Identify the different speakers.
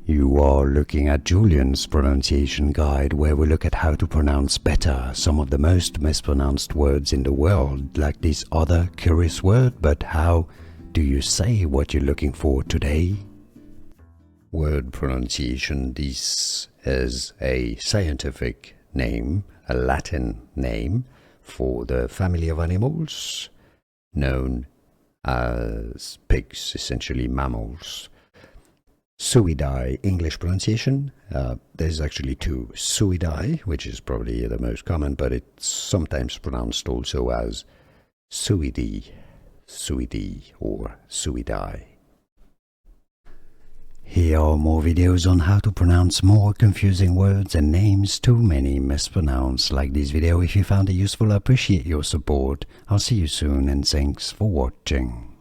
Speaker 1: You are looking at Julian's pronunciation guide, where we look at how to pronounce better some of the most mispronounced words in the world, like this other curious word. But how do you say what you're looking for today? Word pronunciation. This is a scientific name, a Latin name for the family of animals known as pigs, essentially mammals. Suidae, English pronunciation. There's actually two. Suidae, which is probably the most common, but it's sometimes pronounced also as Suidae, or Suidae. Here are more videos on how to pronounce more confusing words and names too many mispronounced. Like this video if you found it useful. I appreciate your support. I'll see you soon and thanks for watching.